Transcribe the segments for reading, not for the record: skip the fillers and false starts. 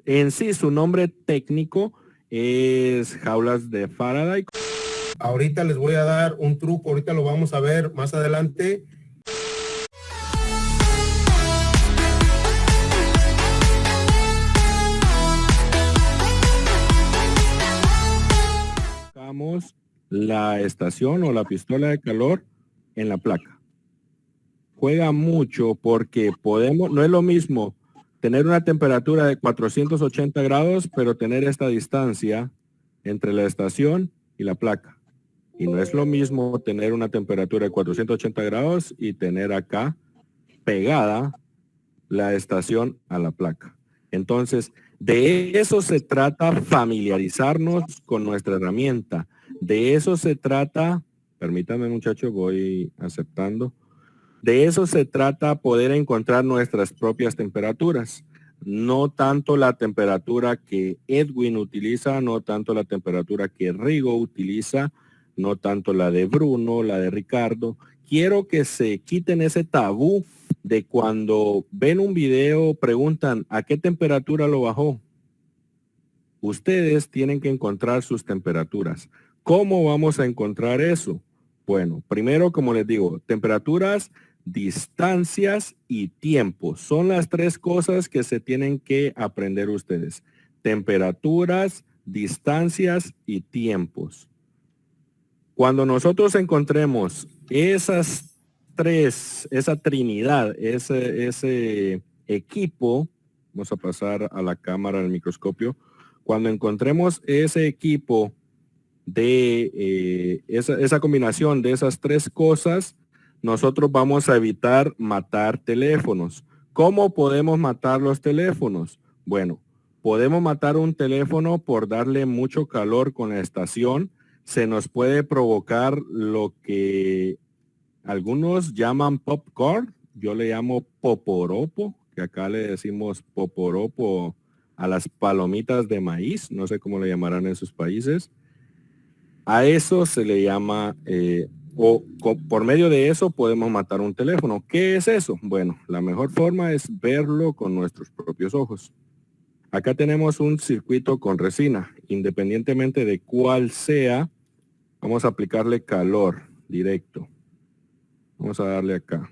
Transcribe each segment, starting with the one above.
en sí su nombre técnico es jaulas de Faraday. Ahorita les voy a dar un truco, ahorita lo vamos a ver más adelante. Colocamos la estación o la pistola de calor en la placa. Juega mucho porque podemos, no es lo mismo tener una temperatura de 480 grados, pero tener esta distancia entre la estación y la placa. Y no es lo mismo tener una temperatura de 480 grados y tener acá pegada la estación a la placa. Entonces, de eso se trata familiarizarnos con nuestra herramienta. De eso se trata, permítame muchachos, voy aceptando. De eso se trata poder encontrar nuestras propias temperaturas. No tanto la temperatura que Edwin utiliza, no tanto la temperatura que Rigo utiliza, no tanto la de Bruno, la de Ricardo. Quiero que se quiten ese tabú de cuando ven un video, preguntan ¿a qué temperatura lo bajó? Ustedes tienen que encontrar sus temperaturas. ¿Cómo vamos a encontrar eso? Bueno, primero, como les digo, temperaturas, distancias y tiempo. Son las tres cosas que se tienen que aprender ustedes. Temperaturas, distancias y tiempos. Cuando nosotros encontremos esas tres, esa trinidad, ese equipo, vamos a pasar a la cámara del microscopio. Cuando encontremos ese equipo de esa combinación de esas tres cosas, nosotros vamos a evitar matar teléfonos. ¿Cómo podemos matar los teléfonos? Bueno, podemos matar un teléfono por darle mucho calor con la estación. Se nos puede provocar lo que algunos llaman popcorn. Yo le llamo poporopo, que acá le decimos poporopo a las palomitas de maíz. No sé cómo le llamarán en sus países. A eso se le llama, por medio de eso podemos matar un teléfono. ¿Qué es eso? Bueno, la mejor forma es verlo con nuestros propios ojos. Acá tenemos un circuito con resina. Independientemente de cuál sea, vamos a aplicarle calor directo. Vamos a darle acá.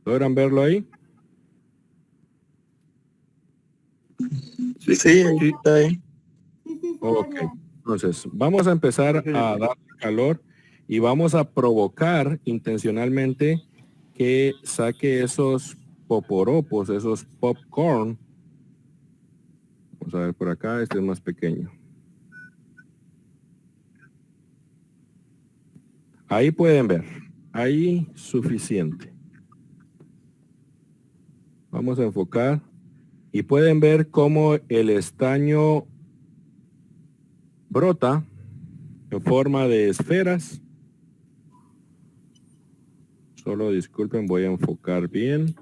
¿Logran verlo ahí? Sí, está ahí. Ok, entonces vamos a empezar a dar calor y vamos a provocar intencionalmente que saque esos poporopos, esos popcorn. Vamos a ver por acá, este es más pequeño. Ahí pueden ver, ahí suficiente. Vamos a enfocar y pueden ver cómo el estaño brota en forma de esferas. Solo disculpen, voy a enfocar bien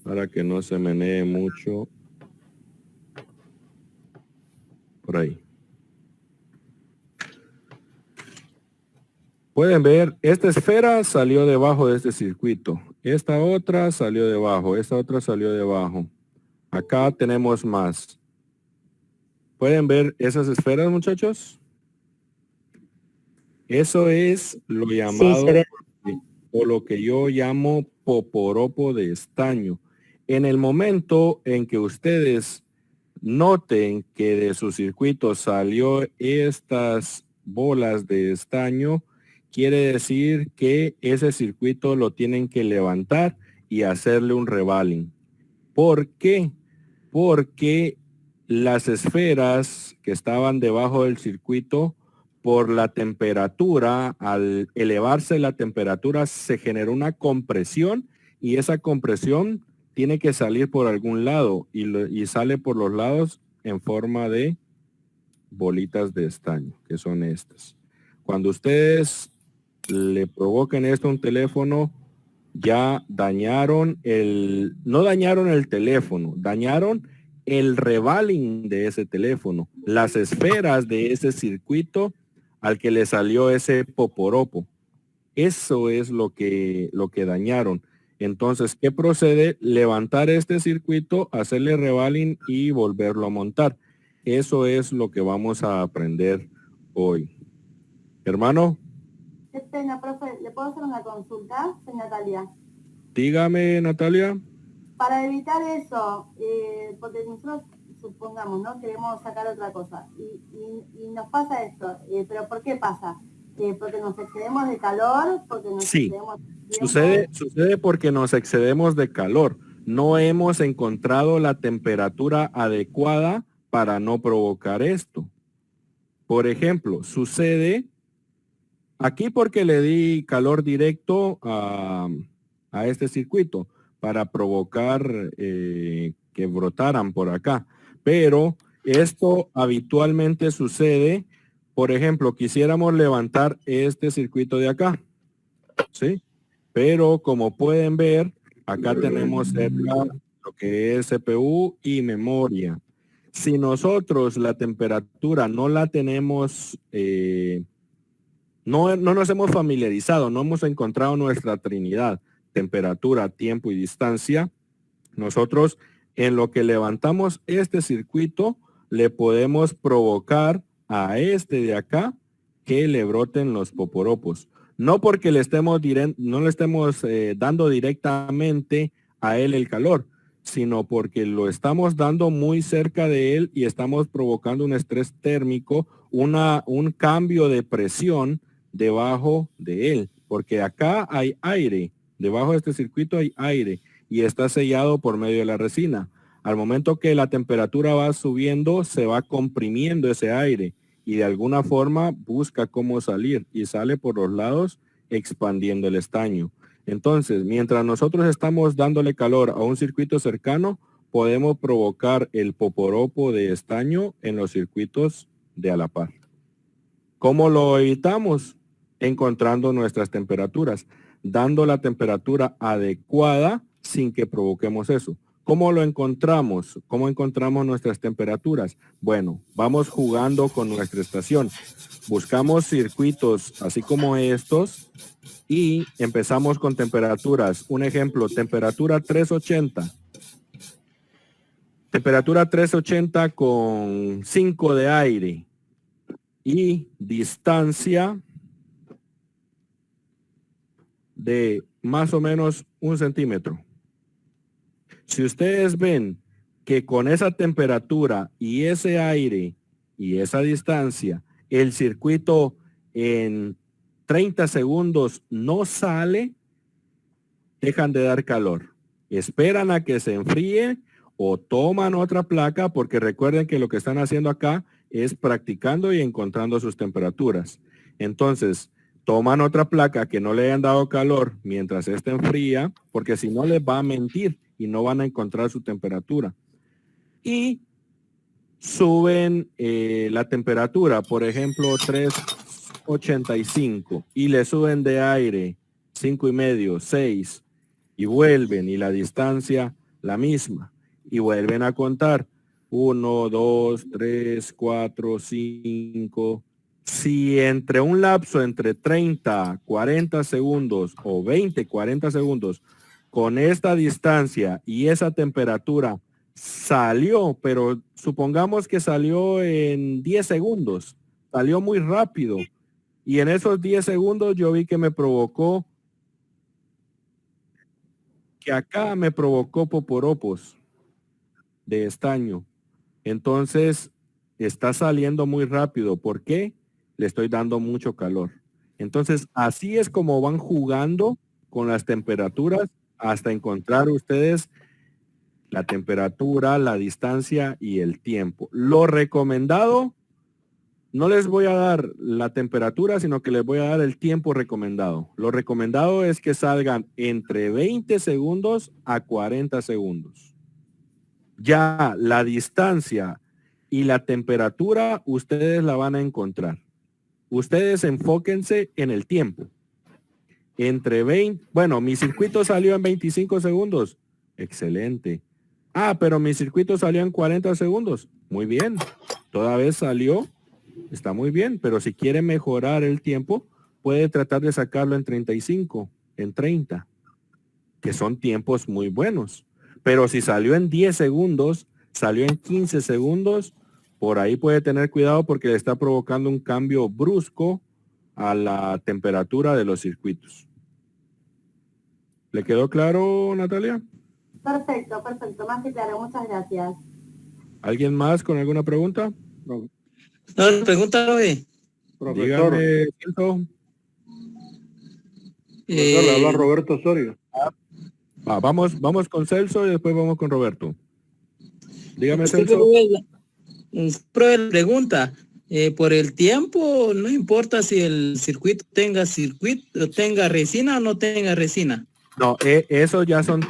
para que no se menee mucho por ahí. Pueden ver, esta esfera salió debajo de este circuito. Esta otra salió debajo, esta otra salió debajo. Acá tenemos más. ¿Pueden ver esas esferas, muchachos? Eso es lo llamado, o lo que yo llamo poporopo de estaño. En el momento en que ustedes noten que de su circuito salió estas bolas de estaño, quiere decir que ese circuito lo tienen que levantar y hacerle un revaling. ¿Por qué? Porque las esferas que estaban debajo del circuito, por la temperatura, al elevarse la temperatura, se generó una compresión y esa compresión tiene que salir por algún lado y sale por los lados en forma de bolitas de estaño, que son estas. Cuando ustedes le provoquen esto a un teléfono, ya dañaron no dañaron el teléfono, dañaron el revaling de ese teléfono, las esferas de ese circuito al que le salió ese poporopo. Eso es lo que dañaron. Entonces, ¿qué procede? Levantar este circuito, hacerle revaling y volverlo a montar. Eso es lo que vamos a aprender hoy. Hermano. Qué pena, profe. ¿Le puedo hacer una consulta? Soy Natalia. Dígame, Natalia. Para evitar eso, porque nosotros, supongamos, ¿no? Queremos sacar otra cosa y nos pasa esto. ¿Pero por qué pasa? ¿Porque nos excedemos de calor? ¿Porque nos excedemos de tiempo? Sucede porque nos excedemos de calor. No hemos encontrado la temperatura adecuada para no provocar esto. Por ejemplo, sucede aquí porque le di calor directo a este circuito para provocar que brotaran por acá. Pero esto habitualmente sucede, por ejemplo, quisiéramos levantar este circuito de acá, ¿sí? Pero como pueden ver, acá tenemos cerca lo que es CPU y memoria. Si nosotros la temperatura no la tenemos, no nos hemos familiarizado, no hemos encontrado nuestra trinidad, temperatura, tiempo y distancia, nosotros en lo que levantamos este circuito le podemos provocar a este de acá que le broten los poporopos. No porque no le estemos dando directamente a él el calor, sino porque lo estamos dando muy cerca de él y estamos provocando un estrés térmico, un cambio de presión debajo de él, porque acá hay aire, debajo de este circuito hay aire y está sellado por medio de la resina. Al momento que la temperatura va subiendo, se va comprimiendo ese aire y de alguna forma busca cómo salir y sale por los lados expandiendo el estaño. Entonces, mientras nosotros estamos dándole calor a un circuito cercano, podemos provocar el poporopo de estaño en los circuitos de a la par. ¿Cómo lo evitamos? Encontrando nuestras temperaturas, dando la temperatura adecuada sin que provoquemos eso. ¿Cómo lo encontramos? ¿Cómo encontramos nuestras temperaturas? Bueno, vamos jugando con nuestra estación. Buscamos circuitos así como estos y empezamos con temperaturas. Un ejemplo, temperatura 380. Temperatura 380 con 5 de aire y distancia de más o menos 1 centímetro. Si ustedes ven que con esa temperatura y ese aire y esa distancia, el circuito en 30 segundos no sale, dejan de dar calor. Esperan a que se enfríe o toman otra placa, porque recuerden que lo que están haciendo acá es practicando y encontrando sus temperaturas. Entonces, toman otra placa que no le hayan dado calor mientras esta enfría, porque si no les va a mentir y no van a encontrar su temperatura. Y suben la temperatura, por ejemplo, 385 y le suben de aire 5,5, 6 y vuelven y la distancia la misma y vuelven a contar 1, 2, 3, 4, 5. Si entre un lapso entre 30, 40 segundos o 20, 40 segundos con esta distancia y esa temperatura salió, pero supongamos que salió en 10 segundos, salió muy rápido y en esos 10 segundos yo vi que acá me provocó poporopos de estaño. Entonces está saliendo muy rápido. ¿Por qué? Le estoy dando mucho calor. Entonces así es como van jugando con las temperaturas hasta encontrar ustedes la temperatura, la distancia y el tiempo. Lo recomendado, no les voy a dar la temperatura, sino que les voy a dar el tiempo recomendado. Lo recomendado es que salgan entre 20 segundos a 40 segundos. Ya la distancia y la temperatura, ustedes la van a encontrar. Ustedes enfóquense en el tiempo. Entre 20, bueno, mi circuito salió en 25 segundos. Excelente. Ah, pero mi circuito salió en 40 segundos. Muy bien. Toda vez salió. Está muy bien. Pero si quiere mejorar el tiempo, puede tratar de sacarlo en 35, en 30. que son tiempos muy buenos. Pero si salió en 10 segundos, salió en 15 segundos, por ahí puede tener cuidado porque le está provocando un cambio brusco a la temperatura de los circuitos. ¿Le quedó claro, Natalia? Perfecto, perfecto. Más que claro. Muchas gracias. ¿Alguien más con alguna pregunta? No, pregúntale. Profesor, Dígame, Celso. profesor, le habla Roberto Osorio. Vamos con Celso y después vamos con Roberto. Dígame, Celso. Pruebe la pregunta. Por el tiempo, no importa si el circuito tenga resina o no tenga resina. No, eso ya son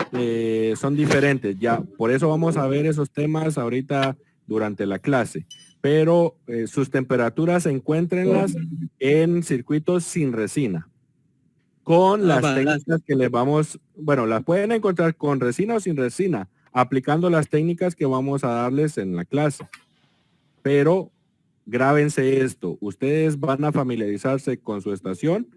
diferentes. Ya, por eso vamos a ver esos temas ahorita durante la clase. Pero sus temperaturas encuéntrenlas en circuitos sin resina. Con las técnicas que les vamos, bueno, las pueden encontrar con resina o sin resina, aplicando las técnicas que vamos a darles en la clase. Pero grábense esto, ustedes van a familiarizarse con su estación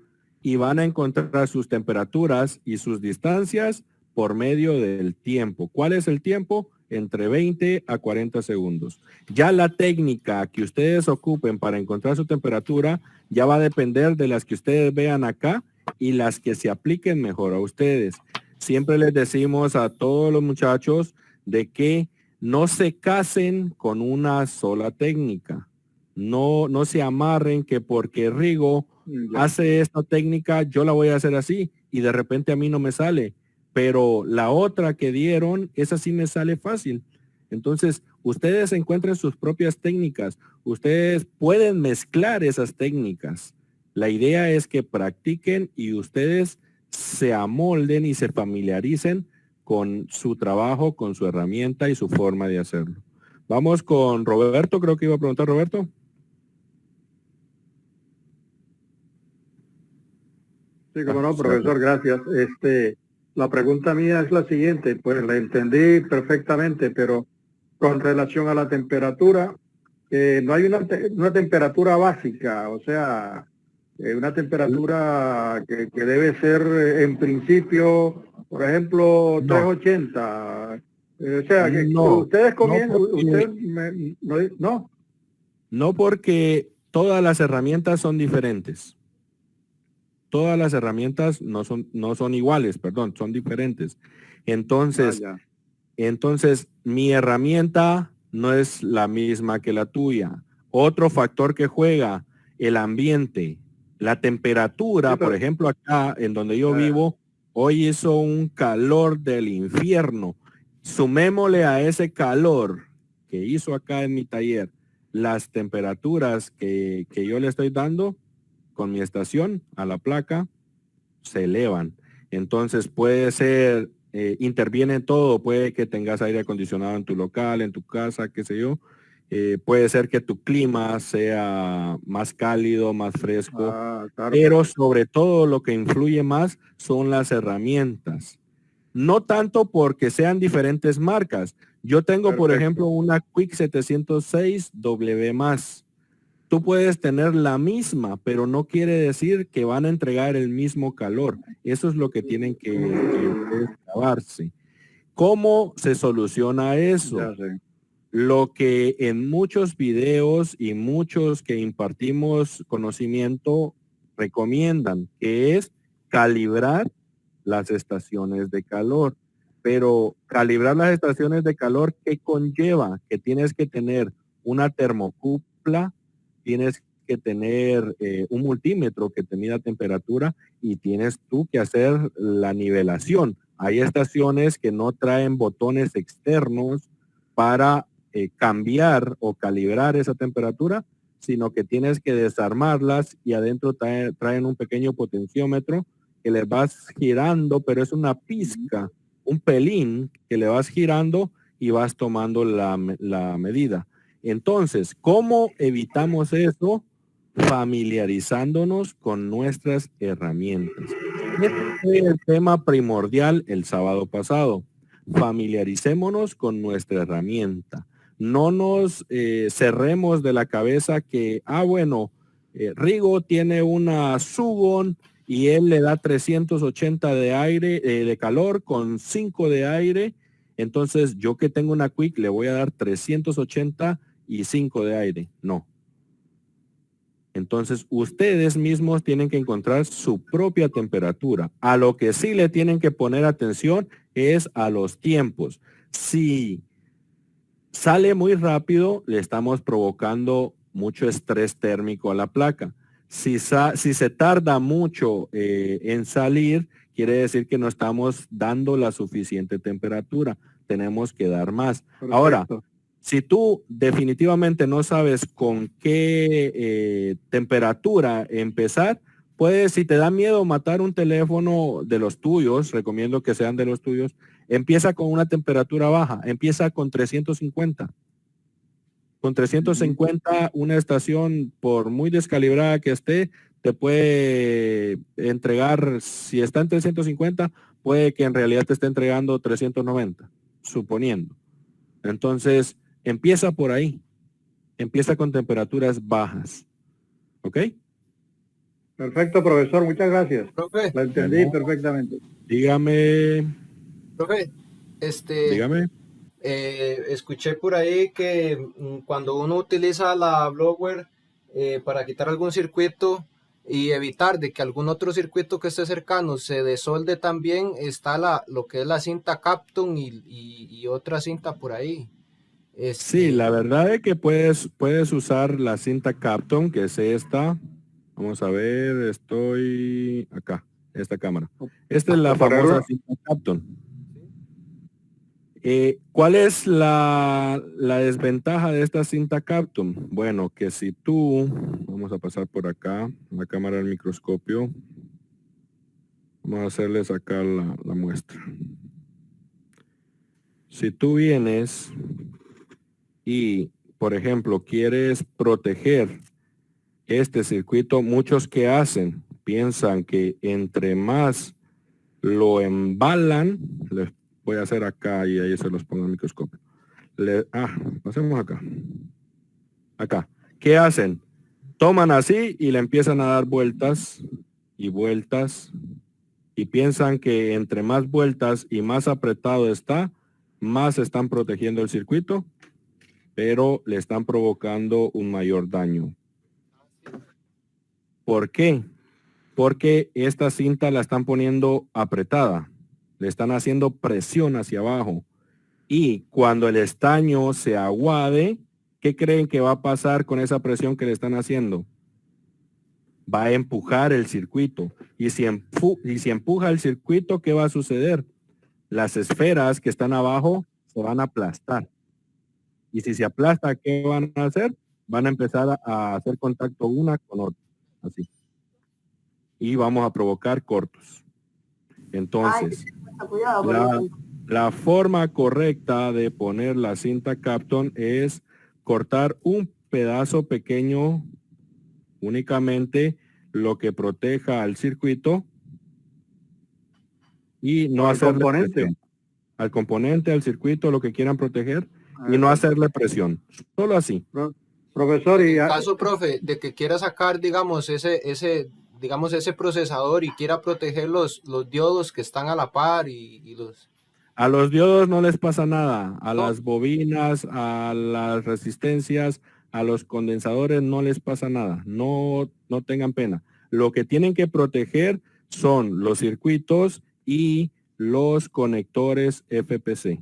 y van a encontrar sus temperaturas y sus distancias por medio del tiempo. ¿Cuál es el tiempo? Entre 20 a 40 segundos. Ya la técnica que ustedes ocupen para encontrar su temperatura ya va a depender de las que ustedes vean acá y las que se apliquen mejor a ustedes. Siempre les decimos a todos los muchachos de que no se casen con una sola técnica. No se amarren que porque Rigo hace esta técnica, yo la voy a hacer así y de repente a mí no me sale. Pero la otra que dieron, esa sí me sale fácil. Entonces, ustedes encuentren sus propias técnicas. Ustedes pueden mezclar esas técnicas. La idea es que practiquen y ustedes se amolden y se familiaricen con su trabajo, con su herramienta y su forma de hacerlo. Vamos con Roberto, creo que iba a preguntar Roberto. Sí, como no, profesor, gracias. La pregunta mía es la siguiente, pues la entendí perfectamente, pero con relación a la temperatura, no hay una temperatura básica, o sea, una temperatura que debe ser en principio, por ejemplo, 380. O sea, que ustedes comienzan, No, porque todas las herramientas son diferentes. Todas las herramientas no son iguales, perdón, son diferentes. Entonces, mi herramienta no es la misma que la tuya. Otro factor que juega, el ambiente, la temperatura, por ejemplo, acá en donde yo vivo, hoy hizo un calor del infierno. Sumémosle a ese calor que hizo acá en mi taller, las temperaturas que yo le estoy dando con mi estación a la placa, se elevan. Entonces puede ser, interviene todo, puede que tengas aire acondicionado en tu local, en tu casa, qué sé yo. Puede ser que tu clima sea más cálido, más fresco, claro, pero sobre todo lo que influye más son las herramientas. No tanto porque sean diferentes marcas. Yo tengo, por ejemplo, una Quick 706 W+. Tú puedes tener la misma, pero no quiere decir que van a entregar el mismo calor. Eso es lo que tienen que grabarse. ¿Cómo se soluciona eso? Lo que en muchos videos y muchos que impartimos conocimiento recomiendan, que es calibrar las estaciones de calor. Pero calibrar las estaciones de calor, ¿qué conlleva? Que tienes que tener una termocupla, tienes que tener un multímetro que te mida temperatura y tienes tú que hacer la nivelación. Hay estaciones que no traen botones externos para cambiar o calibrar esa temperatura, sino que tienes que desarmarlas y adentro traen un pequeño potenciómetro que le vas girando, pero es una pizca, un pelín que le vas girando y vas tomando la medida. Entonces, ¿cómo evitamos eso? Familiarizándonos con nuestras herramientas. Este fue el tema primordial el sábado pasado. Familiaricémonos con nuestra herramienta. No nos cerremos de la cabeza que, bueno, Rigo tiene una Sugon y él le da 380 de aire, de calor con 5 de aire. Entonces yo que tengo una Quick le voy a dar 380 y 5 de aire. No. Entonces ustedes mismos tienen que encontrar su propia temperatura. A lo que sí le tienen que poner atención es a los tiempos. Si sale muy rápido, le estamos provocando mucho estrés térmico a la placa. Si se tarda mucho en salir, quiere decir que no estamos dando la suficiente temperatura. Tenemos que dar más. Perfecto. Ahora, si tú definitivamente no sabes con qué temperatura empezar, puedes, si te da miedo matar un teléfono de los tuyos, recomiendo que sean de los tuyos, empieza con una temperatura baja, empieza con 350. Con 350, una estación, por muy descalibrada que esté, te puede entregar, si está en 350, puede que en realidad te esté entregando 390, suponiendo. Entonces, empieza por ahí. Empieza con temperaturas bajas. ¿Ok? Perfecto, profesor. Muchas gracias. Profe, La entendí perfectamente. Dígame. profe, Dígame. escuché por ahí que cuando uno utiliza la blower para quitar algún circuito y evitar de que algún otro circuito que esté cercano se desolde también, está lo que es la cinta Kapton y otra cinta por ahí. Sí, la verdad es que puedes usar la cinta Kapton, que es esta. Vamos a ver, estoy acá, esta cámara. Esta es la famosa cinta Kapton. ¿Cuál es la desventaja de esta cinta Kapton? Bueno, que si tú, vamos a pasar por acá, la cámara del microscopio. Vamos a hacerles acá la muestra. Si tú vienes y, por ejemplo, quieres proteger este circuito, muchos que hacen, piensan que entre más lo embalan, les voy a hacer acá y ahí se los pongo en el microscopio. Hacemos acá. Acá. ¿Qué hacen? Toman así y le empiezan a dar vueltas y vueltas y piensan que entre más vueltas y más apretado está, más están protegiendo el circuito, pero le están provocando un mayor daño. ¿Por qué? Porque esta cinta la están poniendo apretada. Le están haciendo presión hacia abajo. Y cuando el estaño se aguade, ¿qué creen que va a pasar con esa presión que le están haciendo? Va a empujar el circuito. Y si empuja el circuito, ¿qué va a suceder? Las esferas que están abajo se van a aplastar. Y si se aplasta, ¿qué van a hacer? Van a empezar a hacer contacto una con otra. Así. Y vamos a provocar cortos. Entonces, la forma correcta de poner la cinta Kapton es cortar un pedazo pequeño, únicamente lo que proteja al circuito y no hacerle presión. Al componente, al circuito, lo que quieran proteger y no hacerle presión. Solo así. Profesor, y en caso, profe, de que quiera sacar, digamos, ese procesador y quiera proteger los diodos que están a la par y los... A los diodos no les pasa nada. A las bobinas, a las resistencias, a los condensadores no les pasa nada. No tengan pena. Lo que tienen que proteger son los circuitos y los conectores FPC.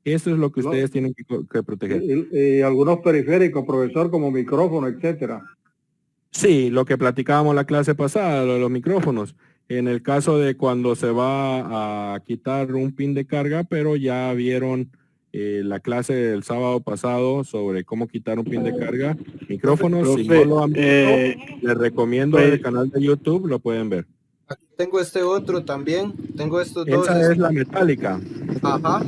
Eso es lo que ustedes tienen que proteger. Y algunos periféricos, profesor, como micrófono, etcétera. Sí, lo que platicábamos la clase pasada, los micrófonos. En el caso de cuando se va a quitar un pin de carga, pero ya vieron la clase del sábado pasado sobre cómo quitar un pin de carga. Micrófonos, si no lo han visto, les recomiendo el canal de YouTube, lo pueden ver. Aquí tengo este otro también, tengo estos dos. Esa es la metálica. Ajá.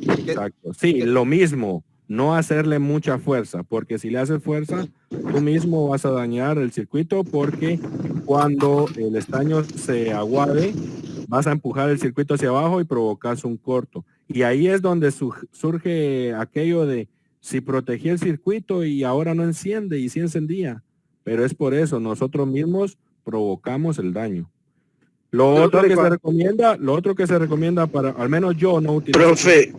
Exacto. Sí, lo mismo. No hacerle mucha fuerza, porque si le haces fuerza, tú mismo vas a dañar el circuito, porque cuando el estaño se aguade, vas a empujar el circuito hacia abajo y provocas un corto. Y ahí es donde surge aquello de si protegí el circuito y ahora no enciende y sí encendía. Pero es por eso, nosotros mismos provocamos el daño. Lo otro que se ¿cuál? recomienda para, al menos yo no utilizo. Profe,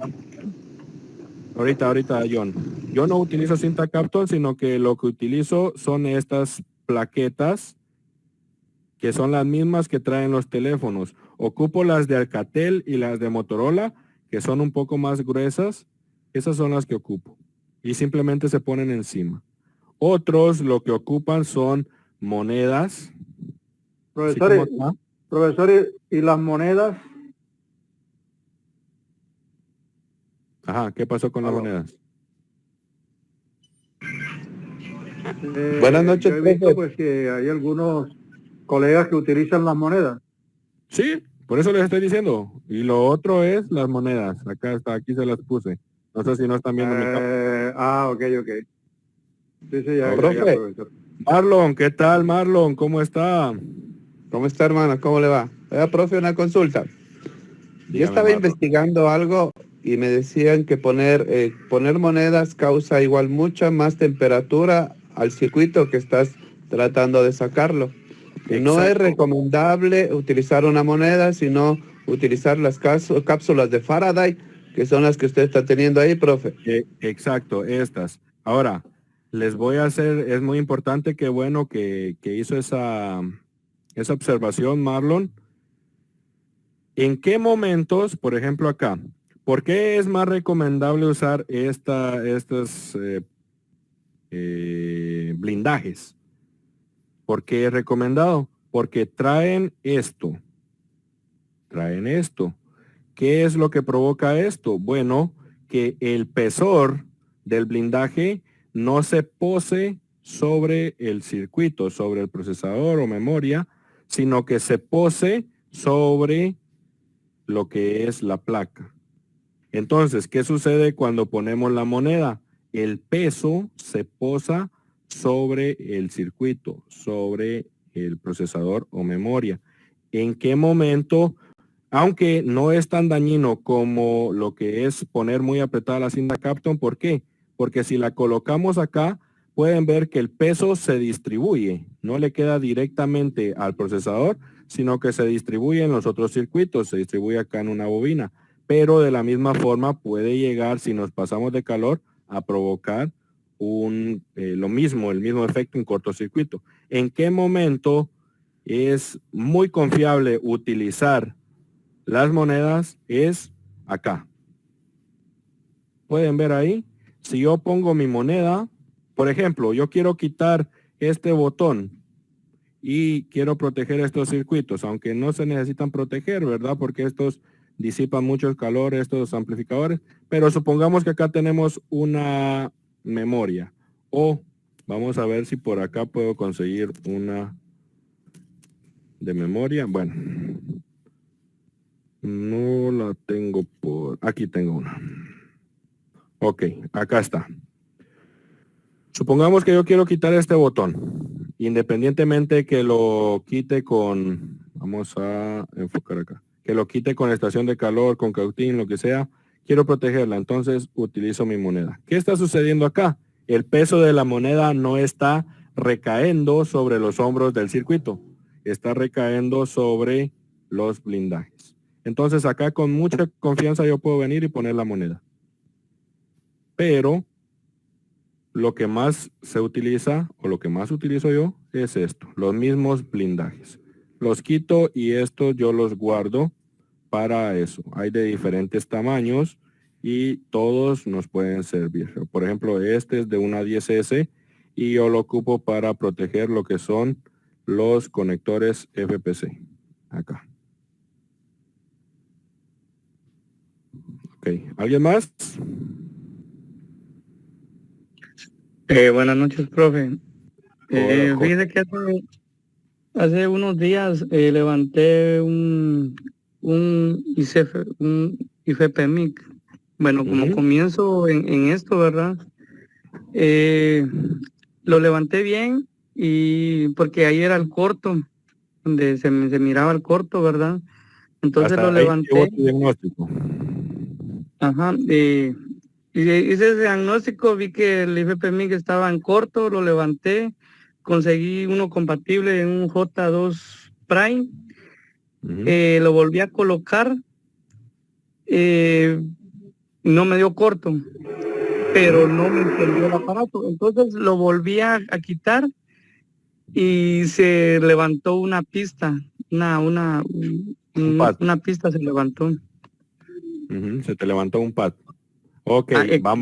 Ahorita, John. Yo no utilizo cinta Capton, sino que lo que utilizo son estas plaquetas que son las mismas que traen los teléfonos. Ocupo las de Alcatel y las de Motorola, que son un poco más gruesas. Esas son las que ocupo. Y simplemente se ponen encima. Otros lo que ocupan son monedas. Profesores, Así como acá. profesores, ¿y las monedas? Ajá, ¿qué pasó con las monedas? Buenas noches, Yo he visto profe. pues que hay algunos colegas que utilizan las monedas. Sí, por eso les estoy diciendo. Y lo otro es las monedas. Acá está, aquí se las puse. No sé si no están viendo mi cámara. Ok. Sí, ya, Profe. profesor. Marlon, ¿qué tal, Marlon? ¿Cómo está? ¿Cómo está, hermano? ¿Cómo le va? Oiga, profe, una consulta. Yo Dígame, estaba Marlon. investigando algo y me decían que poner monedas causa igual mucha más temperatura al circuito que estás tratando de sacarlo. Que no es Exacto. recomendable utilizar una moneda, sino utilizar las cápsulas de Faraday, que son las que usted está teniendo ahí, profe. Exacto, estas. Ahora, les voy a hacer, es muy importante, que bueno que hizo esa observación, Marlon. ¿En qué momentos, por ejemplo acá, por qué es más recomendable usar estos blindajes? ¿Por qué es recomendado? Porque traen esto. ¿Qué es lo que provoca esto? Bueno, que el espesor del blindaje no se pose sobre el circuito, sobre el procesador o memoria, sino que se pose sobre lo que es la placa. Entonces, ¿qué sucede cuando ponemos la moneda? El peso se posa sobre el circuito, sobre el procesador o memoria. ¿En qué momento? Aunque no es tan dañino como lo que es poner muy apretada la cinta Capton. ¿Por qué? Porque si la colocamos acá, pueden ver que el peso se distribuye. No le queda directamente al procesador, sino que se distribuye en los otros circuitos. Se distribuye acá en una bobina. Pero de la misma forma puede llegar, si nos pasamos de calor, a provocar el mismo efecto en cortocircuito. ¿En qué momento es muy confiable utilizar las monedas? Es acá. Pueden ver ahí. Si yo pongo mi moneda, por ejemplo, yo quiero quitar este botón y quiero proteger estos circuitos, aunque no se necesitan proteger, ¿verdad? Porque estos disipan mucho calor, estos amplificadores. Pero supongamos que acá tenemos una memoria. O vamos a ver si por acá puedo conseguir una de memoria. Bueno. No la tengo por... Aquí tengo una. Ok, acá está. Supongamos que yo quiero quitar este botón. Independientemente que lo quite con... Vamos a enfocar acá. Que lo quite con estación de calor, con cautín, lo que sea. Quiero protegerla, entonces utilizo mi moneda. ¿Qué está sucediendo acá? El peso de la moneda no está recayendo sobre los hombros del circuito. Está recayendo sobre los blindajes. Entonces acá con mucha confianza yo puedo venir y poner la moneda. Pero lo que más se utiliza, o lo que más utilizo yo, es esto, los mismos blindajes. Los quito y estos yo los guardo para eso. Hay de diferentes tamaños y todos nos pueden servir. Por ejemplo, este es de una 10S y yo lo ocupo para proteger lo que son los conectores FPC. Acá. Ok, ¿alguien más? Buenas noches, profe. Hola, Fíjese que hace unos días levanté un IFPMIC. Bueno, como comienzo en esto, ¿verdad? Lo levanté bien y porque ahí era el corto, donde se miraba el corto, ¿verdad? Entonces hasta lo ahí levanté. llegó tu diagnóstico. Ajá, y hice ese diagnóstico, vi que el IFPMIC estaba en corto, lo levanté, conseguí uno compatible en un J2 Prime Ujú. Lo volví a colocar, no me dio corto, pero no me encendió el aparato. Entonces lo volví a quitar y se levantó una pista, Un pad. una pista se levantó. Ujú, se te levantó un pad. Ok, Un pad.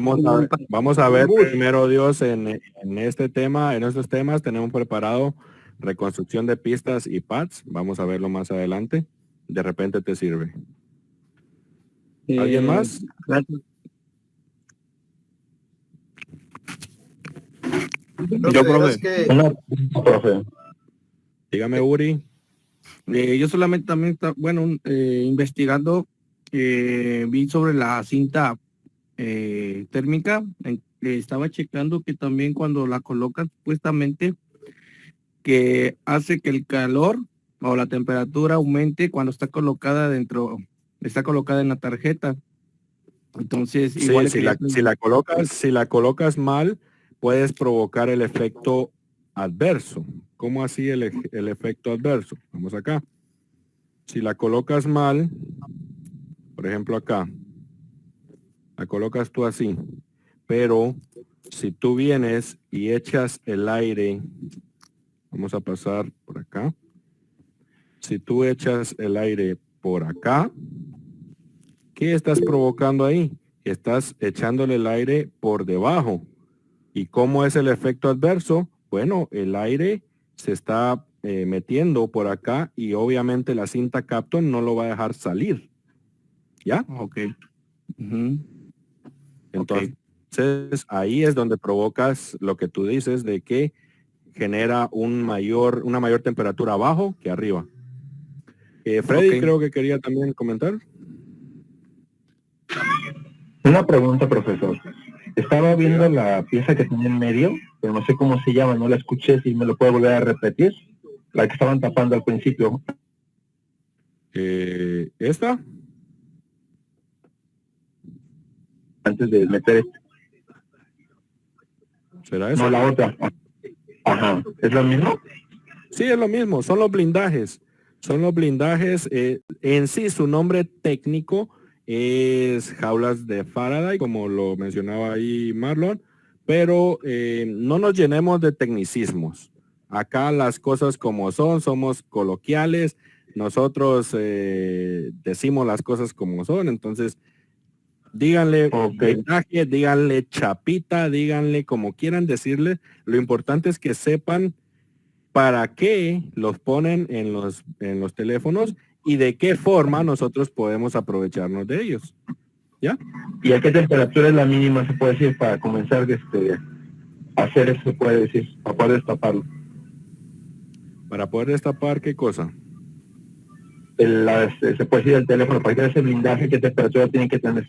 vamos a ver Bush. primero Dios en este tema, en estos temas tenemos preparado reconstrucción de pistas y pads. Vamos a verlo más adelante. De repente te sirve. ¿Alguien más? Gracias. Profe, verás que Profe. Dígame, Uri. Yo solamente también, investigando, vi sobre la cinta térmica, estaba checando que también cuando la colocas supuestamente que hace que el calor o la temperatura aumente cuando está colocada en la tarjeta. Entonces, Sí, igual si la colocas mal, puedes provocar el efecto adverso. ¿Cómo así el efecto adverso? Vamos acá. Si la colocas mal, por ejemplo acá, la colocas tú así, pero si tú vienes y echas el aire, vamos a pasar por acá. Si tú echas el aire por acá, ¿qué estás provocando ahí? Estás echándole el aire por debajo. ¿Y cómo es el efecto adverso? Bueno, el aire se está metiendo por acá y obviamente la cinta Kapton no lo va a dejar salir. ¿Ya? Ok. Ujú. Entonces, ahí es donde provocas lo que tú dices de que genera una mayor temperatura abajo que arriba. Freddy, Ok. creo que quería también comentar. Una pregunta, profesor. Estaba viendo la pieza que tiene en medio, pero no sé cómo se llama, no la escuché, si me lo puede volver a repetir. La que estaban tapando al principio. ¿Esta? Antes de meter este. ¿Será esa? No, la otra. Ajá. ¿Es lo mismo? Sí, es lo mismo, son los blindajes. Son los blindajes, en sí su nombre técnico es jaulas de Faraday, como lo mencionaba ahí Marlon, pero no nos llenemos de tecnicismos. Acá las cosas como son, somos coloquiales, nosotros decimos las cosas como son, entonces díganle blindaje, díganle chapita, díganle como quieran decirle, lo importante es que sepan para qué los ponen en los teléfonos y de qué forma nosotros podemos aprovecharnos de ellos. ¿Ya? ¿Y a qué temperatura es la mínima, se puede decir, para comenzar a hacer eso, se puede decir, para poder destaparlo? Para poder destapar, ¿qué cosa? Se puede decir el teléfono, para que ese blindaje, ¿qué temperatura tiene que tener?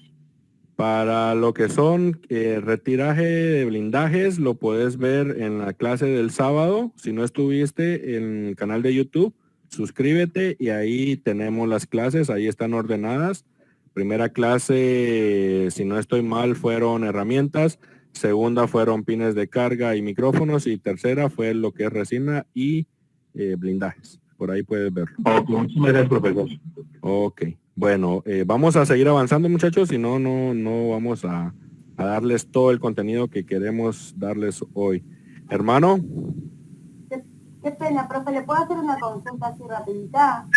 Para lo que son retiraje de blindajes, lo puedes ver en la clase del sábado. Si no estuviste en el canal de YouTube, suscríbete y ahí tenemos las clases, ahí están ordenadas. Primera clase, si no estoy mal, fueron herramientas. Segunda fueron pines de carga y micrófonos. Y tercera fue lo que es resina y blindajes. Por ahí puedes verlo. Ok, muchas gracias, profesor. Ok. Bueno, vamos a seguir avanzando, muchachos, si no, no vamos a darles todo el contenido que queremos darles hoy. Hermano. Qué pena, profe, ¿le puedo hacer una consulta así rapidita?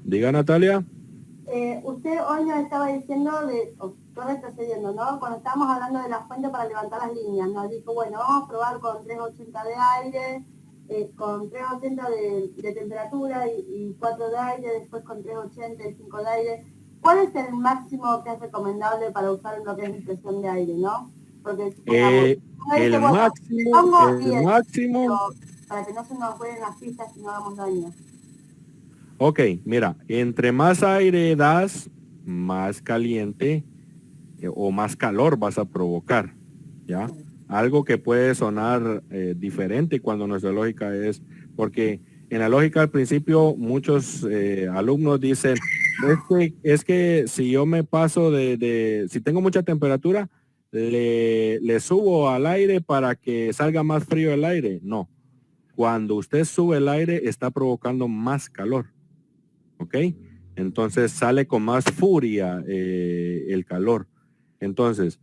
Diga, Natalia. Usted hoy nos estaba diciendo, todo retrocediendo, ¿no? Cuando estábamos hablando de la fuente para levantar las líneas, nos dijo, bueno, vamos a probar con 380 de aire, con 380 de temperatura y 4 de aire, después con 380 y 5 de aire. ¿Cuál es el máximo que es recomendable para usar en lo que es impresión de aire, no? Porque el máximo para que no se nos vuelen las pistas y no hagamos daño. Ok, mira, entre más aire das, más caliente o más calor vas a provocar, ¿ya? Algo que puede sonar diferente cuando nuestra lógica es, porque en la lógica al principio muchos alumnos dicen, es que si yo me paso si tengo mucha temperatura, le subo al aire para que salga más frío el aire. No, cuando usted sube el aire está provocando más calor. ¿ok? Entonces sale con más furia el calor. Entonces,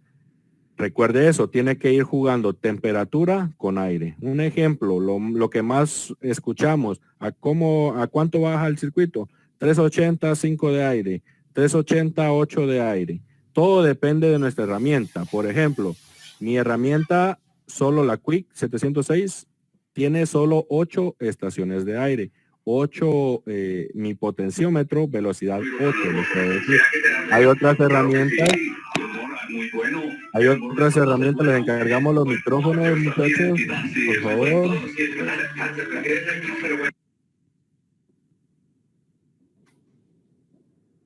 recuerde eso, tiene que ir jugando temperatura con aire. Un ejemplo, lo que más escuchamos, ¿a cuánto baja el circuito? 380, 5 de aire, 380, 8 de aire. Todo depende de nuestra herramienta. Por ejemplo, mi herramienta, solo la Quick 706, tiene solo 8 estaciones de aire. 8, mi potenciómetro, velocidad 8, le puedo decir. Hay otras herramientas. Les encargamos los micrófonos, muchachos, por favor.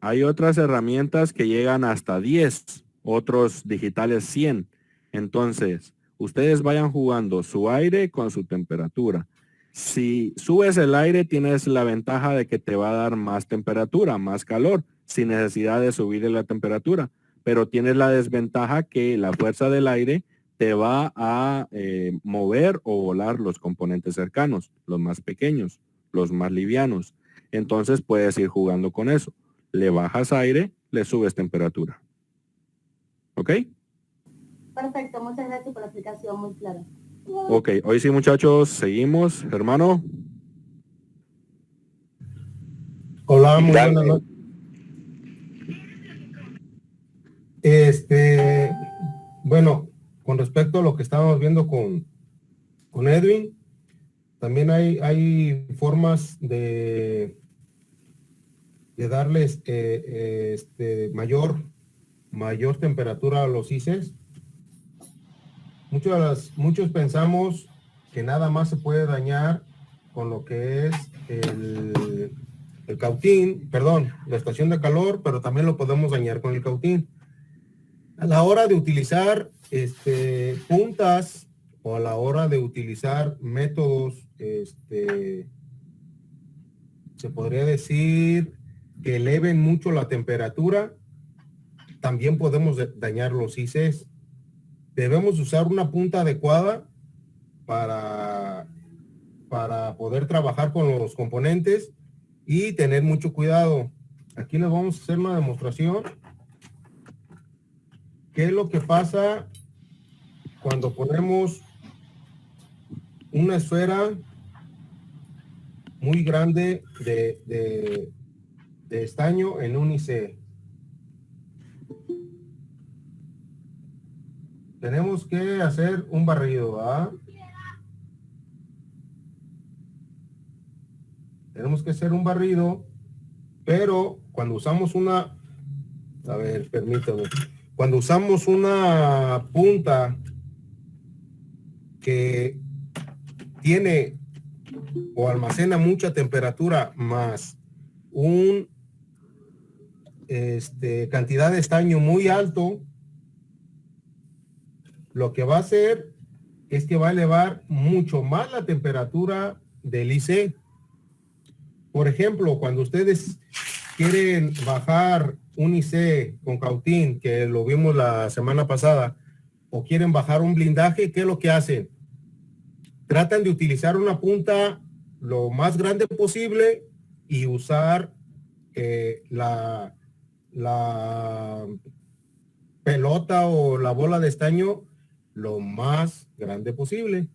Hay otras herramientas que llegan hasta 10, otros digitales 100. Entonces, ustedes vayan jugando su aire con su temperatura. Si subes el aire, tienes la ventaja de que te va a dar más temperatura, más calor, sin necesidad de subirle la temperatura. Pero tienes la desventaja que la fuerza del aire te va a mover o volar los componentes cercanos, los más pequeños, los más livianos. Entonces puedes ir jugando con eso. Le bajas aire, le subes temperatura. ¿Ok? Perfecto, muchas gracias por la explicación, muy clara. Ok, hoy sí, muchachos, seguimos. Hermano. Hola, muy buenas noches. Bueno, con respecto a lo que estábamos viendo con Edwin, también hay formas de darles mayor temperatura a los ICs. Muchos pensamos que nada más se puede dañar con lo que es el cautín, la estación de calor, pero también lo podemos dañar con el cautín. A la hora de utilizar puntas o a la hora de utilizar métodos, se podría decir que eleven mucho la temperatura, también podemos dañar los ICs. Debemos usar una punta adecuada para poder trabajar con los componentes y tener mucho cuidado. Aquí les vamos a hacer una demostración. ¿Qué es lo que pasa cuando ponemos una esfera muy grande de estaño en un IC? Tenemos que hacer un barrido, ¿ah? Tenemos que hacer un barrido, pero cuando usamos cuando usamos una punta que tiene o almacena mucha temperatura más cantidad de estaño muy alto, lo que va a hacer es que va a elevar mucho más la temperatura del IC. Por ejemplo, cuando ustedes quieren bajar un IC con cautín, que lo vimos la semana pasada, o quieren bajar un blindaje, ¿qué es lo que hacen? Tratan de utilizar una punta lo más grande posible y usar la pelota o la bola de estaño lo más grande posible.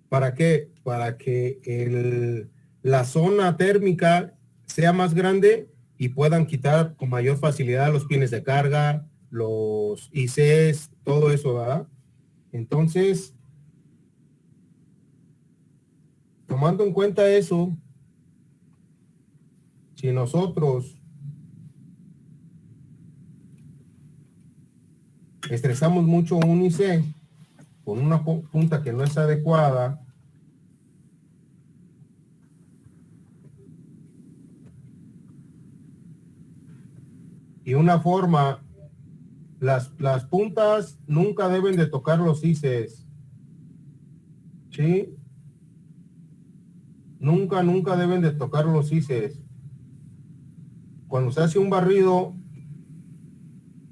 ¿Para qué? Para que la zona térmica sea más grande y puedan quitar con mayor facilidad los pines de carga, los ICs, todo eso, ¿verdad? Entonces, tomando en cuenta eso, si nosotros estresamos mucho un IC con una punta que no es adecuada, y una forma, las puntas nunca deben de tocar los ICs, ¿sí? Nunca deben de tocar los ICs. Cuando se hace un barrido,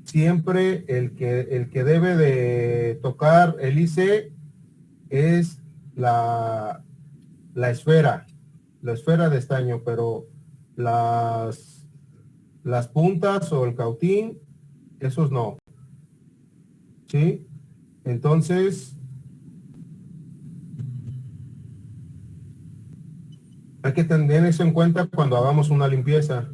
siempre el que debe de tocar el IC es la esfera de estaño, pero las Las puntas o el cautín, esos no. ¿Sí? Entonces, hay que tener eso en cuenta cuando hagamos una limpieza.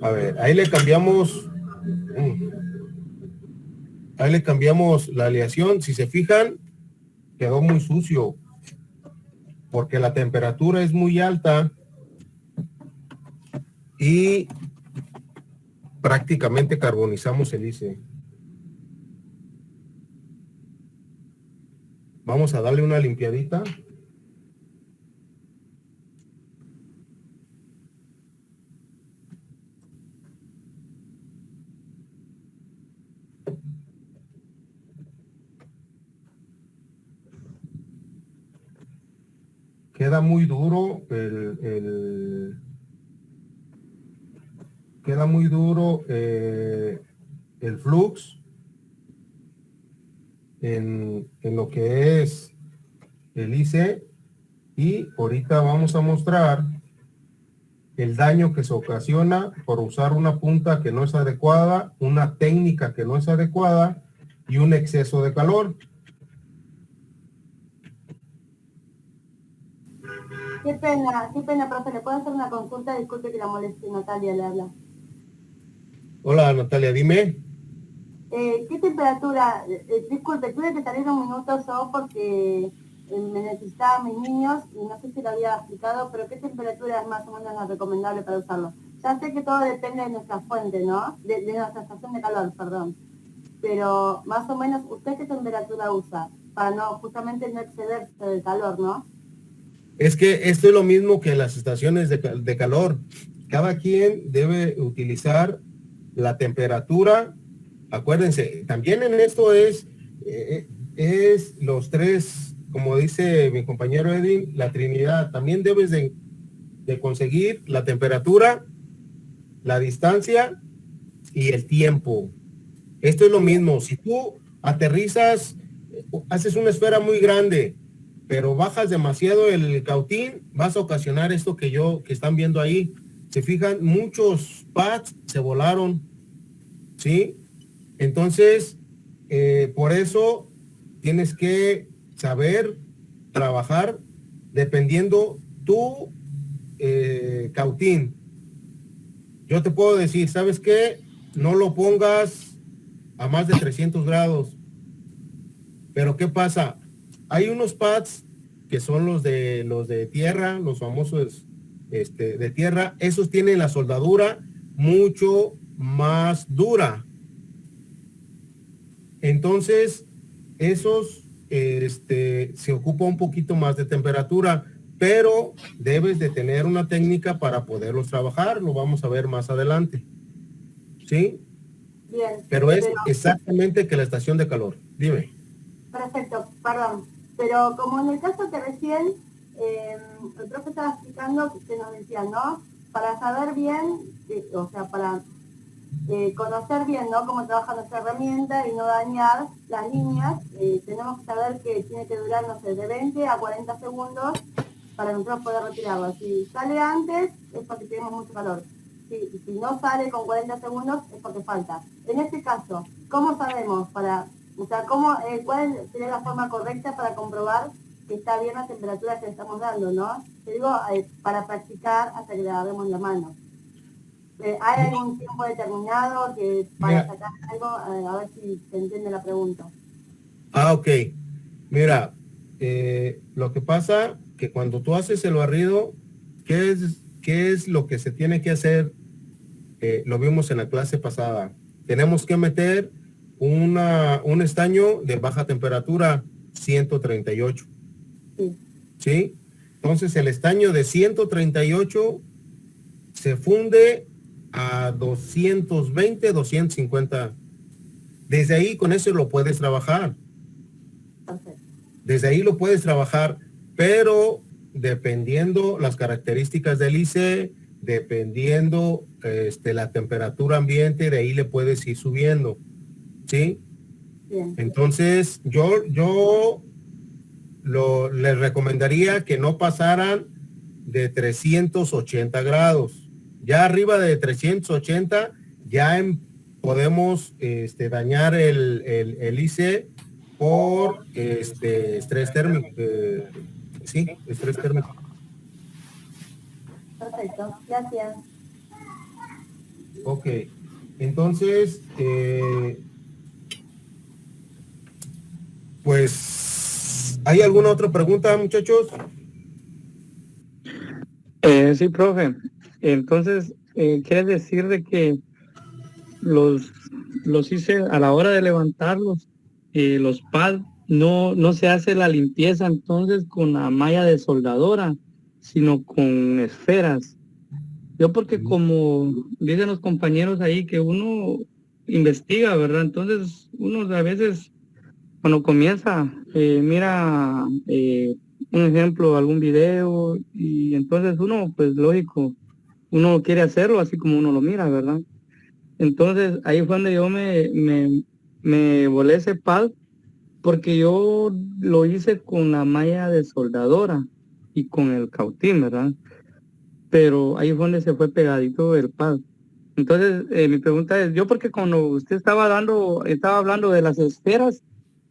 A ver, ahí le cambiamos la aleación. Si se fijan, quedó muy sucio porque la temperatura es muy alta y prácticamente carbonizamos el ICE. Vamos a darle una limpiadita. Queda muy duro queda muy duro el flux en lo que es el IC, y ahorita vamos a mostrar el daño que se ocasiona por usar una punta que no es adecuada, una técnica que no es adecuada y un exceso de calor. Qué pena, profe, ¿le puedo hacer una consulta? Disculpe que la moleste, Natalia le habla. Hola, Natalia, dime. ¿Qué temperatura? Disculpe, tuve que salir un minuto yo porque me necesitaban mis niños y no sé si lo había explicado, pero ¿qué temperatura es más o menos la recomendable para usarlo? Ya sé que todo depende de nuestra fuente, ¿no? De nuestra estación de calor, perdón. Pero más o menos, ¿usted qué temperatura usa? Para justamente no excederse del calor, ¿no? Es que esto es lo mismo que las estaciones de calor. Cada quien debe utilizar la temperatura. Acuérdense, también en esto es los tres, como dice mi compañero Edwin, la Trinidad. También debes de conseguir la temperatura, la distancia y el tiempo. Esto es lo mismo. Si tú aterrizas, haces una esfera muy grande, pero bajas demasiado el cautín, vas a ocasionar esto que están viendo ahí. Se fijan, muchos pads se volaron, ¿sí? Entonces, por eso tienes que saber trabajar dependiendo tu cautín. Yo te puedo decir, ¿sabes qué? No lo pongas a más de 300 grados. Pero ¿qué pasa? Hay unos pads que son los de tierra, los famosos de tierra. Esos tienen la soldadura mucho más dura. Entonces, esos se ocupa un poquito más de temperatura, pero debes de tener una técnica para poderlos trabajar. Lo vamos a ver más adelante. ¿Sí? Bien. Pero es exactamente que la estación de calor. Dime. Perfecto, perdón. Pero como en el caso que recién el profe estaba explicando, que usted nos decía, ¿no? Para saber bien, o sea, para conocer bien, ¿no? Cómo trabaja nuestra herramienta y no dañar las líneas, tenemos que saber que tiene que durar, no sé, de 20 a 40 segundos para nosotros poder retirarlo. Si sale antes, es porque tenemos mucho calor. Si no sale con 40 segundos, es porque falta. En este caso, ¿cómo sabemos cuál sería la forma correcta para comprobar que está bien la temperatura que le estamos dando, ¿no? Te digo, para practicar hasta que le agarremos la mano. ¿Hay algún tiempo determinado que para sacar algo? A ver si se entiende la pregunta. Ok. Mira, lo que pasa que cuando tú haces el barrido, ¿qué es lo que se tiene que hacer? Lo vimos en la clase pasada. Tenemos que meter un estaño de baja temperatura, 138. Sí. ¿Sí? Entonces el estaño de 138 se funde a 220, 250. Desde ahí con eso lo puedes trabajar. Perfecto. Desde ahí lo puedes trabajar, pero dependiendo las características del IC, dependiendo la temperatura ambiente, de ahí le puedes ir subiendo. ¿Sí? Bien. Entonces, yo les recomendaría que no pasaran de 380 grados. Ya arriba de 380 ya podemos dañar el IC por estrés térmico. Sí, estrés térmico. Perfecto, gracias. Ok, entonces, pues, ¿hay alguna otra pregunta, muchachos? Sí, profe. Entonces, quiere decir de que los hice a la hora de levantarlos, los pads, no se hace la limpieza entonces con la malla de soldadora, sino con esferas. Yo porque como dicen los compañeros ahí que uno investiga, ¿verdad? Entonces uno a veces cuando comienza, mira un ejemplo, algún video y entonces uno, pues lógico, uno quiere hacerlo así como uno lo mira, ¿verdad? Entonces ahí fue donde yo me volé ese pad porque yo lo hice con la malla de soldadora y con el cautín, ¿verdad? Pero ahí fue donde se fue pegadito el pad. Entonces, mi pregunta es, yo porque cuando usted estaba hablando de las esferas,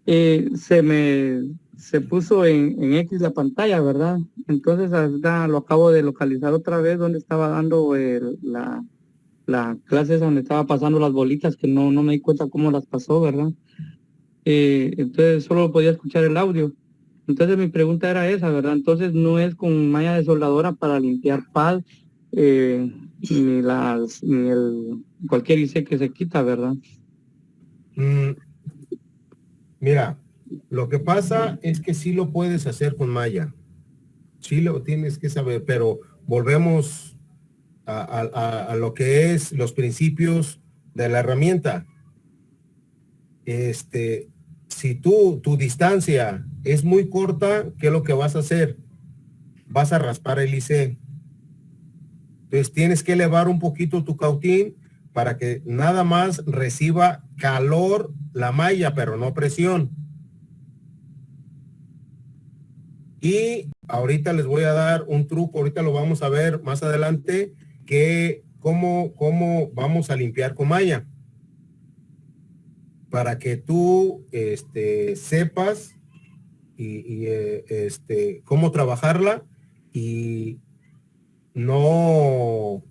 se puso en X la pantalla, ¿verdad? Entonces, hasta lo acabo de localizar otra vez donde estaba dando la clase esa donde estaba pasando las bolitas, que no me di cuenta cómo las pasó, ¿verdad? Entonces, solo podía escuchar el audio. Entonces mi pregunta era esa, ¿verdad? Entonces no es con malla de soldadora para limpiar pad, ni cualquier IC que se quita, ¿verdad? Mira, lo que pasa es que sí lo puedes hacer con malla. Sí lo tienes que saber, pero volvemos a lo que es los principios de la herramienta. Si tu distancia es muy corta, ¿qué es lo que vas a hacer? Vas a raspar el IC. Entonces tienes que elevar un poquito tu cautín para que nada más reciba calor la malla, pero no presión. Y ahorita les voy a dar un truco, ahorita lo vamos a ver más adelante, que cómo vamos a limpiar con malla. Para que tú sepas cómo trabajarla y no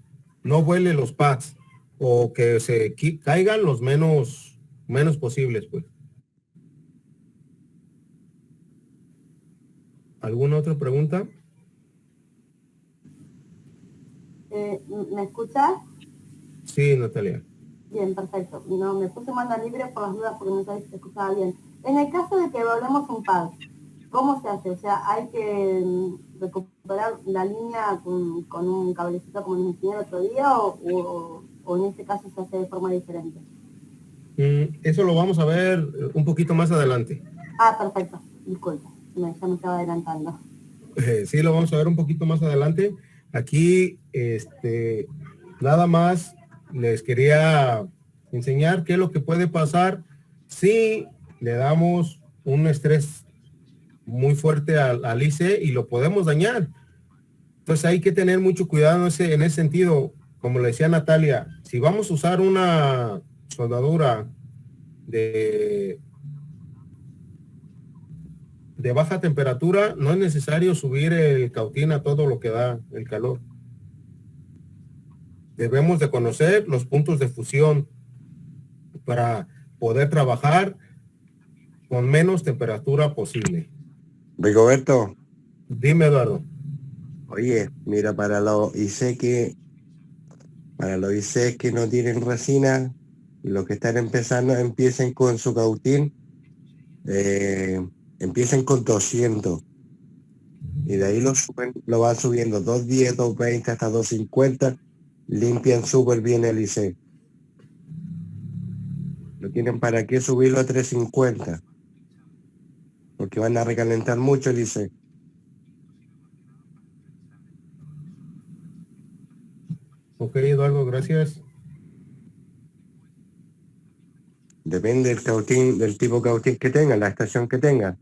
vuele los pads o que se caigan los menos posibles, pues. ¿Alguna otra pregunta? ¿Me escuchas? Sí, Natalia. Bien, perfecto. No, me puse mano libre por las dudas porque no sabía si se escuchaba bien. En el caso de que volvemos un pad, ¿cómo se hace? O sea, hay que recuperar la línea con un cablecito como les enseñé el otro día o en este caso se hace de forma diferente. Eso lo vamos a ver un poquito más adelante. Ah, perfecto. Disculpa, ya me estaba adelantando. Sí, lo vamos a ver un poquito más adelante. Aquí, nada más les quería enseñar qué es lo que puede pasar si le damos un estrés muy fuerte al IC y lo podemos dañar. Entonces hay que tener mucho cuidado en ese sentido. Como le decía Natalia, si vamos a usar una soldadura de baja temperatura, no es necesario subir el cautín a todo lo que da el calor. Debemos de conocer los puntos de fusión para poder trabajar con menos temperatura posible. Rigoberto. Dime, Eduardo. Oye, mira, para los IC que no tienen resina, y los que están empezando, empiecen con su cautín, empiecen con 200. Y de ahí lo van subiendo 210, 220 hasta 250. Limpian súper bien el IC. No tienen para qué subirlo a 350. Porque van a recalentar mucho el IC. Ok, Eduardo, gracias. Depende del cautín, del tipo cautín que tenga, la estación que tenga.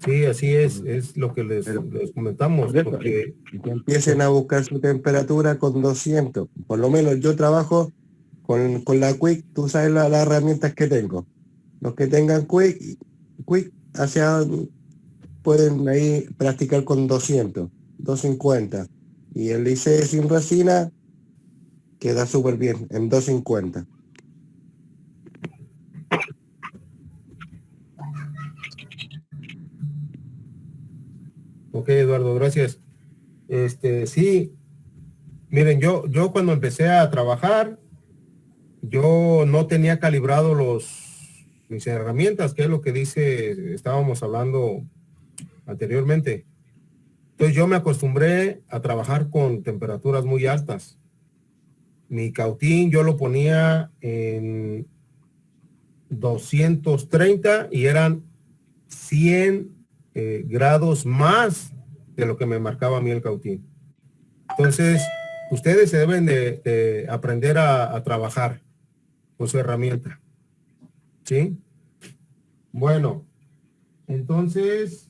Sí, así es lo que les comentamos. Porque que empiecen a buscar su temperatura con 200. Por lo menos yo trabajo con la Quick, tú sabes las herramientas que tengo. Los que tengan Quick pueden ahí practicar con 200, 250. Y el IC sin resina queda súper bien, en 250. Ok, Eduardo, gracias. Sí, miren, yo cuando empecé a trabajar, yo no tenía calibrado mis herramientas, que es lo que estábamos hablando anteriormente. Entonces yo me acostumbré a trabajar con temperaturas muy altas. Mi cautín yo lo ponía en 230 y eran 100 grados más de lo que me marcaba a mí el cautín. Entonces, ustedes se deben de aprender a trabajar con su herramienta. ¿Sí? Bueno, entonces,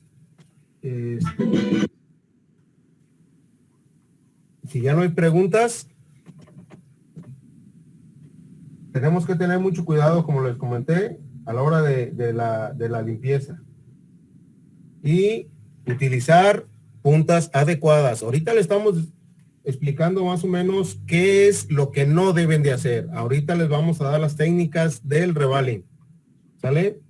si ya no hay preguntas, tenemos que tener mucho cuidado, como les comenté, a la hora de la limpieza. Y utilizar puntas adecuadas. Ahorita le estamos explicando más o menos qué es lo que no deben de hacer. Ahorita les vamos a dar las técnicas del revaling. ¿Sale?